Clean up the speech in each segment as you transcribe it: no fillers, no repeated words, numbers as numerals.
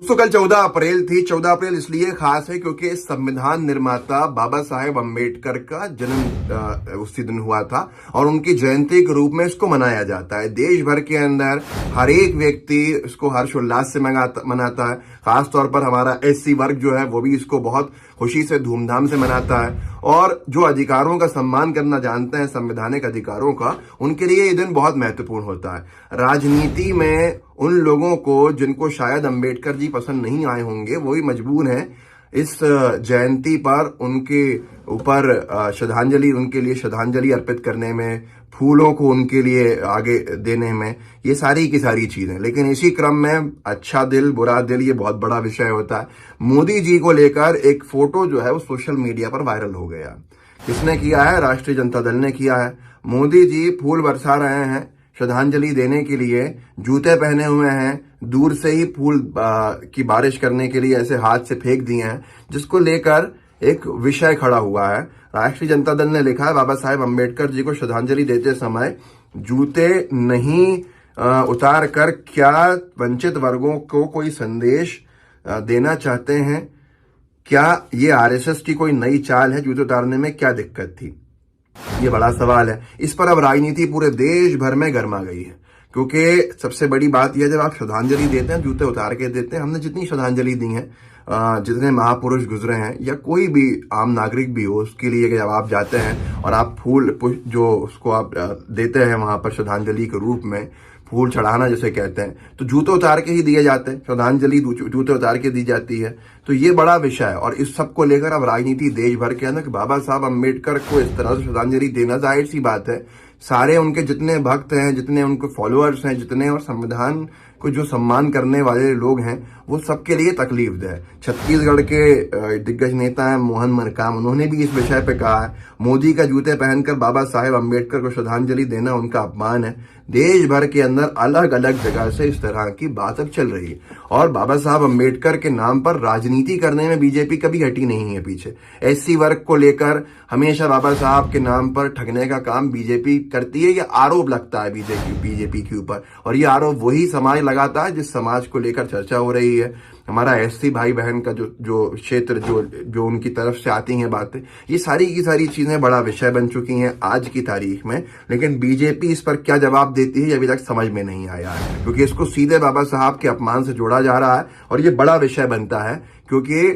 दोस्तों कल 14 अप्रैल थी। 14 अप्रैल इसलिए खास है क्योंकि संविधान निर्माता बाबा साहेब अम्बेडकर का जन्म उसी दिन हुआ था और उनकी जयंती के रूप में इसको मनाया जाता है। देश भर के अंदर हर एक व्यक्ति इसको हर्षोल्लास से मनाता है। खास तौर पर हमारा एससी वर्ग जो है वो भी इसको बहुत खुशी से धूमधाम से मनाता है और जो अधिकारों का सम्मान करना जानते हैं, संवैधानिक अधिकारों का, उनके लिए ये दिन बहुत महत्वपूर्ण होता है। राजनीति में उन लोगों को जिनको शायद अंबेडकर जी पसंद नहीं आए होंगे, वो भी मजबूर हैं इस जयंती पर उनके ऊपर श्रद्धांजलि, उनके लिए श्रद्धांजलि अर्पित करने में, फूलों को उनके लिए आगे देने में, ये सारी की सारी चीजें। लेकिन इसी क्रम में अच्छा दिल बुरा दिल ये बहुत बड़ा विषय होता है। मोदी जी को लेकर एक फोटो जो है वो सोशल मीडिया पर वायरल हो गया। किसने किया है? राष्ट्रीय जनता दल ने किया है। मोदी जी फूल बरसा रहे हैं श्रद्धांजलि देने के लिए, जूते पहने हुए हैं, दूर से ही फूल की बारिश करने के लिए ऐसे हाथ से फेंक दिए हैं, जिसको लेकर एक विषय खड़ा हुआ है। राष्ट्रीय जनता दल ने लिखा है बाबा साहेब अम्बेडकर जी को श्रद्धांजलि देते समय जूते नहीं उतार कर क्या वंचित वर्गों को कोई संदेश देना चाहते हैं? क्या ये आरएसएस की कोई नई चाल है? जूते उतारने में क्या दिक्कत थी? ये बड़ा सवाल है। इस पर अब राजनीति पूरे देश भर में गर्मा गई है, क्योंकि सबसे बड़ी बात यह, जब आप श्रद्धांजलि देते हैं जूते उतार के देते हैं। हमने जितनी श्रद्धांजलि दी है, जितने महापुरुष गुजरे हैं या कोई भी आम नागरिक भी हो, उसके लिए जब आप जाते हैं और आप फूल जो उसको आप देते हैं वहां पर श्रद्धांजलि के रूप में, फूल चढ़ाना जैसे कहते हैं, तो जूते उतार के ही दिए जाते हैं। श्रद्धांजलि जूते उतार के दी जाती है। तो ये बड़ा विषय है और इस सब को लेकर अब राजनीति देश भर के अंदर कि बाबा साहब अम्बेडकर को इस तरह से श्रद्धांजलि देना, जाहिर सी बात है सारे उनके जितने भक्त हैं, जितने उनके फॉलोअर्स हैं, जितने और संविधान को जो सम्मान करने वाले लोग हैं, वो सबके लिए तकलीफदेह है। छत्तीसगढ़ के दिग्गज नेता हैं मोहन मरकाम, उन्होंने भी इस विषय पे कहा है मोदी का जूते पहनकर बाबा साहेब अम्बेडकर को श्रद्धांजलि देना उनका अपमान है। देश भर के अंदर अलग अलग जगह से इस तरह की बात अब चल रही है और बाबा साहब अम्बेडकर के नाम पर राजनीति करने में बीजेपी कभी हटी नहीं है पीछे। एससी वर्ग को लेकर हमेशा बाबा साहब के नाम पर ठगने का काम बीजेपी करती है, यह आरोप लगता है बीजेपी के ऊपर, और ये आरोप वही समाज लगाता है जिस समाज को लेकर चर्चा हो रही है। हमारा एससी भाई बहन का जो क्षेत्र जो उनकी तरफ से आती हैं बातें, ये सारी की सारी चीजें बड़ा विषय बन चुकी हैं आज की तारीख में। लेकिन बीजेपी इस पर क्या जवाब देती है ये अभी तक समझ में नहीं आया है, क्योंकि इसको सीधे बाबा साहब के अपमान से जोड़ा जा रहा है और ये बड़ा विषय बनता है क्योंकि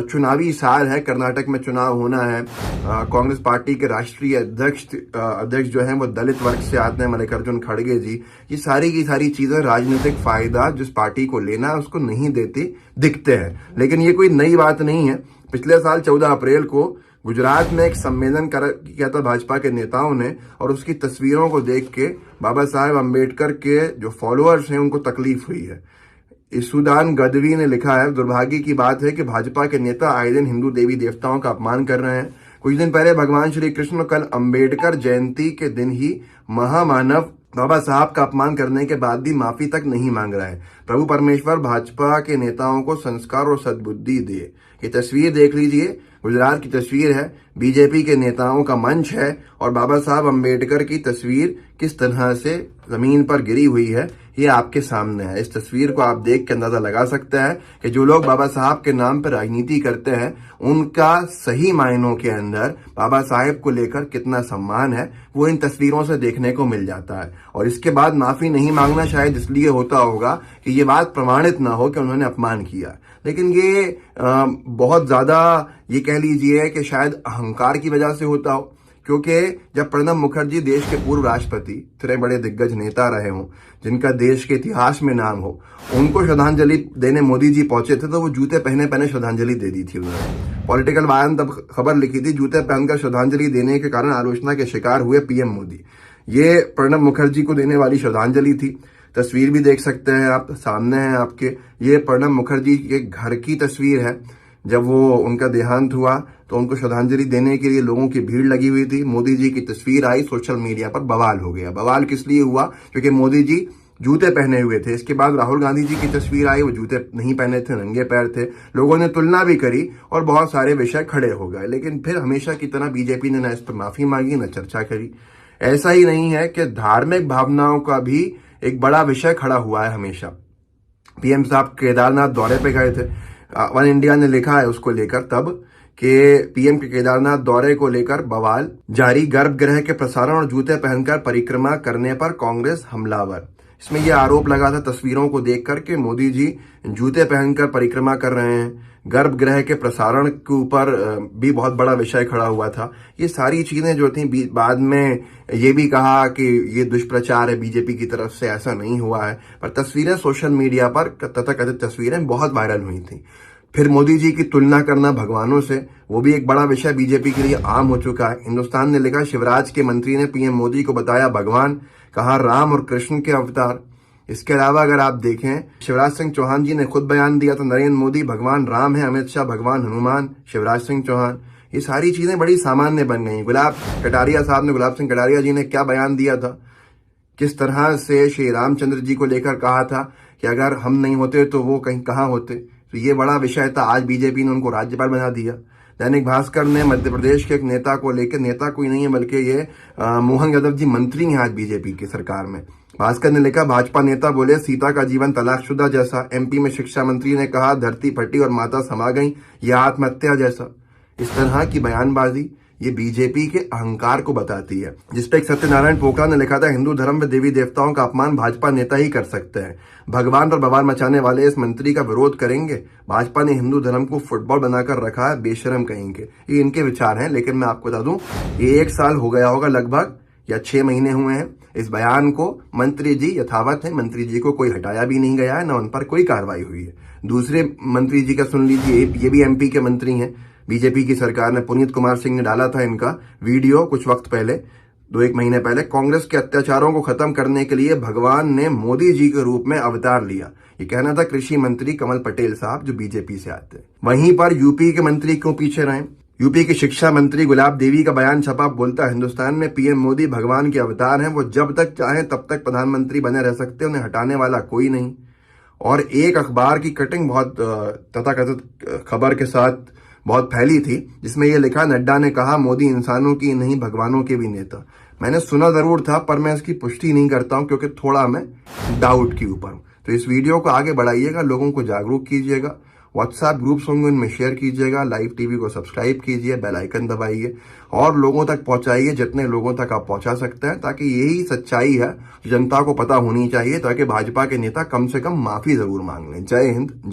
चुनावी साल है, कर्नाटक में चुनाव होना है। कांग्रेस पार्टी के राष्ट्रीय अध्यक्ष जो हैं वो दलित वर्ग से आते हैं, मल्लिकार्जुन खड़गे जी। ये सारी की सारी चीजें राजनीतिक फायदा जिस पार्टी को लेना है उसको नहीं देती दिखते हैं। लेकिन ये कोई नई बात नहीं है। पिछले साल 14 अप्रैल को गुजरात में एक सम्मेलन किया था भाजपा के नेताओं ने, और उसकी तस्वीरों को देख के बाबा साहेब अम्बेडकर के जो फॉलोअर्स हैं उनको तकलीफ हुई है। इसुदान गदवी ने लिखा है, दुर्भाग्य की बात है कि भाजपा के नेता आए दिन हिंदू देवी देवताओं का अपमान कर रहे हैं। कुछ दिन पहले भगवान श्री कृष्ण कल अंबेडकर जयंती के दिन ही महामानव बाबा साहब का अपमान करने के बाद भी माफी तक नहीं मांग रहा है। प्रभु परमेश्वर भाजपा के नेताओं को संस्कार और सद्बुद्धि दे। ये तस्वीर देख लीजिए, गुजरात की तस्वीर है, बीजेपी के नेताओं का मंच है और बाबा साहब अम्बेडकर की तस्वीर किस तरह से जमीन पर गिरी हुई है ये आपके सामने है। इस तस्वीर को आप देख के अंदाजा लगा सकते हैं कि जो लोग बाबा साहब के नाम पर राजनीति करते हैं उनका सही मायनों के अंदर बाबा साहेब को लेकर कितना सम्मान है वो इन तस्वीरों से देखने को मिल जाता है। और इसके बाद माफी नहीं मांगना शायद इसलिए होता होगा कि ये बात प्रमाणित ना हो कि उन्होंने अपमान किया। लेकिन ये बहुत ज्यादा ये कह लीजिए कि शायद अहंकार की वजह से होता हो, क्योंकि जब प्रणब मुखर्जी देश के पूर्व राष्ट्रपति, इतने बड़े दिग्गज नेता रहे हों, जिनका देश के इतिहास में नाम हो, उनको श्रद्धांजलि देने मोदी जी पहुंचे थे तो वो जूते पहने पहने श्रद्धांजलि दे दी थी उन्होंने। पॉलिटिकल वायन तब खबर लिखी थी, जूते पहनकर श्रद्धांजलि देने के कारण आलोचना के शिकार हुए पीएम मोदी। ये प्रणब मुखर्जी को देने वाली श्रद्धांजलि थी। तस्वीर भी देख सकते हैं आप, सामने है आपके। ये प्रणब मुखर्जी के घर की तस्वीर है। जब वो उनका देहांत हुआ तो उनको श्रद्धांजलि देने के लिए लोगों की भीड़ लगी हुई थी। मोदी जी की तस्वीर आई, सोशल मीडिया पर बवाल हो गया। बवाल किस लिए हुआ? क्योंकि मोदी जी जूते पहने हुए थे। इसके बाद राहुल गांधी जी की तस्वीर आई, वो जूते नहीं पहने थे, नंगे पैर थे। लोगों ने तुलना भी करी और बहुत सारे विषय खड़े हो गए। लेकिन फिर हमेशा की तरह बीजेपी ने न इस पर माफी मांगी न चर्चा करी। ऐसा ही नहीं है कि धार्मिक भावनाओं का भी एक बड़ा विषय खड़ा हुआ है हमेशा। पीएम साहब केदारनाथ दौरे पे गए थे। वन इंडिया ने लिखा है उसको लेकर तब कि पीएम के केदारनाथ दौरे को लेकर बवाल जारी, गर्भगृह के प्रसारण और जूते पहनकर परिक्रमा करने पर कांग्रेस हमलावर। इसमें यह आरोप लगा था तस्वीरों को देखकर कि मोदी जी जूते पहनकर परिक्रमा कर रहे हैं। गर्भगृह के प्रसारण के ऊपर भी बहुत बड़ा विषय खड़ा हुआ था। ये सारी चीजें जो थी, बाद में ये भी कहा कि ये दुष्प्रचार है बीजेपी की तरफ से, ऐसा नहीं हुआ है। पर तस्वीरें सोशल मीडिया पर तथाकथित तस्वीरें बहुत वायरल हुई थी। फिर मोदी जी की तुलना करना भगवानों से, वो भी एक बड़ा विषय बीजेपी के लिए आम हो चुका है। हिंदुस्तान ने लिखा, शिवराज के मंत्री ने पीएम मोदी को बताया भगवान, कहा राम और कृष्ण के अवतार। इसके अलावा अगर आप देखें, शिवराज सिंह चौहान जी ने खुद बयान दिया था, नरेंद्र मोदी भगवान राम है, अमित शाह भगवान हनुमान, शिवराज सिंह चौहान। ये सारी चीजें बड़ी सामान्य बन गई। गुलाब सिंह कटारिया जी ने क्या बयान दिया था, किस तरह से श्री रामचंद्र जी को लेकर कहा था कि अगर हम नहीं होते तो वो कहीं कहाँ होते। तो ये बड़ा विषय था। आज बीजेपी ने उनको राज्यपाल बना दिया। दैनिक भास्कर ने मध्य प्रदेश के एक नेता को लेकर, नेता कोई नहीं है बल्कि ये मोहन यादव जी मंत्री हैं आज बीजेपी की सरकार में। भास्कर ने लिखा, भाजपा नेता बोले सीता का जीवन तलाकशुदा जैसा। एमपी में शिक्षा मंत्री ने कहा धरती फटी और माता समा गई, यह आत्महत्या जैसा। इस तरह की बयानबाजी ये बीजेपी के अहंकार को बताती है। जिसपे एक सत्यनारायण पोखरा ने लिखा था, हिंदू धर्म व देवी देवताओं का अपमान भाजपा नेता ही कर सकते हैं। भगवान पर बवाल मचाने वाले इस मंत्री का विरोध करेंगे। भाजपा ने हिंदू धर्म को फुटबॉल बनाकर रखा है, बेशरम कहेंगे। ये इनके विचार हैं। लेकिन मैं आपको बता दूं, ये 1 साल हो गया होगा लगभग, या 6 महीने हुए हैं। इस बयान को मंत्री जी यथावत है। मंत्री जी को कोई हटाया भी नहीं गया है, न उन पर कोई कार्रवाई हुई है। दूसरे मंत्री जी का सुन लीजिए, ये भी एमपी के मंत्री हैं। बीजेपी की सरकार ने, पुनीत कुमार सिंह ने डाला था इनका वीडियो कुछ वक्त पहले, 2-1 महीने पहले। कांग्रेस के अत्याचारों को खत्म करने के लिए भगवान ने मोदी जी के रूप में अवतार लिया, ये कहना था कृषि मंत्री कमल पटेल साहब जो बीजेपी से आते हैं। वहीं पर यूपी के मंत्री क्यों पीछे रहे? यूपी की शिक्षा मंत्री गुलाब देवी का बयान छपा, बोलता हिंदुस्तान में पीएम मोदी भगवान के अवतार हैं, वो जब तक चाहें तब तक प्रधानमंत्री बने रह सकते हैं, उन्हें हटाने वाला कोई नहीं। और एक अखबार की कटिंग बहुत तथाकथित खबर के साथ बहुत फैली थी, जिसमें यह लिखा, नड्डा ने कहा मोदी इंसानों की नहीं भगवानों के भी नेता। मैंने सुना जरूर था पर मैं इसकी पुष्टि नहीं करता हूं क्योंकि थोड़ा मैं डाउट के ऊपर हूं। तो इस वीडियो को आगे बढ़ाइएगा, लोगों को जागरूक कीजिएगा, व्हाट्सएप ग्रुप्स होंगे उनमें शेयर कीजिएगा, लाइव टीवी को सब्सक्राइब कीजिए, बेल आइकन दबाइए और लोगों तक पहुंचाइए जितने लोगों तक आप पहुंचा सकते हैं, ताकि यही सच्चाई है जनता को पता होनी चाहिए, ताकि भाजपा के नेता कम से कम माफी जरूर मांग लें। जय हिंद। जय